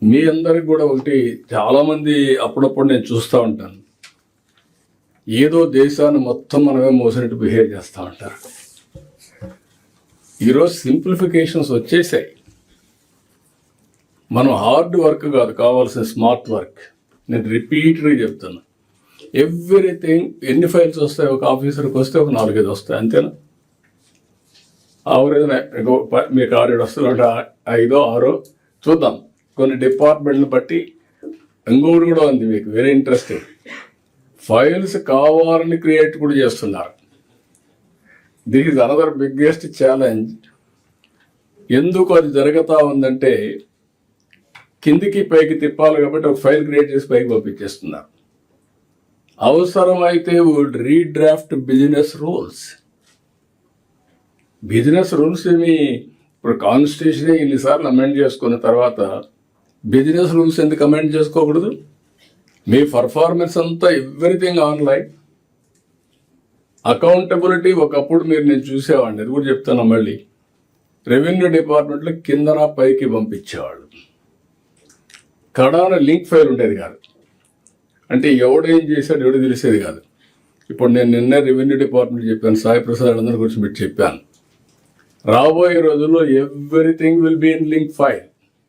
మీ అందరికి కూడా ఒకటి, చాలామంది అప్పుడప్పుడు నేను చూస్తూ ఉంటాను, ఏదో దేశాన్ని మొత్తం మనమే మోసినట్టు బిహేవ్ చేస్తూ ఉంటారు. ఈరోజు సింప్లిఫికేషన్స్ వచ్చేసాయి. మనం హార్డ్ వర్క్ కాదు కావాల్సిన, స్మార్ట్ వర్క్. నేను రిపీటెడ్గా చెప్తాను, ఎవ్రీథింగ్. ఎన్ని ఫైల్స్ వస్తాయి ఒక ఆఫీసర్కి? వస్తే ఒక 4-5 వస్తాయి, అంతేనా? ఆవరేజ్ మీకు 6-7 వస్తుందంటే 5-6 చూద్దాం. కొన్ని డిపార్ట్మెంట్ని బట్టి ఇంకోటి కూడా ఉంది మీకు వెరీ ఇంట్రెస్టింగ్. ఫైల్స్ కావాలని క్రియేట్ కూడా చేస్తున్నారు. This is another biggest challenge. ఎందుకు అది జరుగుతూ ఉందంటే, కిందికి పైకి తిప్పాలి కాబట్టి ఒక ఫైల్ క్రియేట్ చేసి పైకి పంపించేస్తున్నారు. అవసరమైతే would redraft business rules. Business rules ఏమి ఇప్పుడు కాన్స్టిట్యూషన్ ఇన్నిసార్లు అమెండ్ చేసుకున్న తర్వాత బిజినెస్ రూల్స్ ఎందుకు అమెండ్ చేసుకోకూడదు? మీ పర్ఫార్మెన్స్ అంతా ఎవ్రీథింగ్ ఆన్లైన్. అకౌంటబిలిటీ ఒకప్పుడు నేను చూసేవాడిని, అది కూడా చెప్తాను మళ్ళీ. రెవెన్యూ డిపార్ట్మెంట్లో కిందన పైకి పంపించేవాళ్ళు, కడాన లింక్ ఫైల్ ఉండేది కాదు. అంటే ఎవడేం చేశాడు ఎవడు తెలిసేది కాదు. ఇప్పుడు నేను నిన్నే రెవెన్యూ డిపార్ట్మెంట్ చెప్పాను, సాయి ప్రసాద్ అందరి గురించి పెట్టి చెప్పాను. రాబోయే రోజుల్లో everything will be in link file.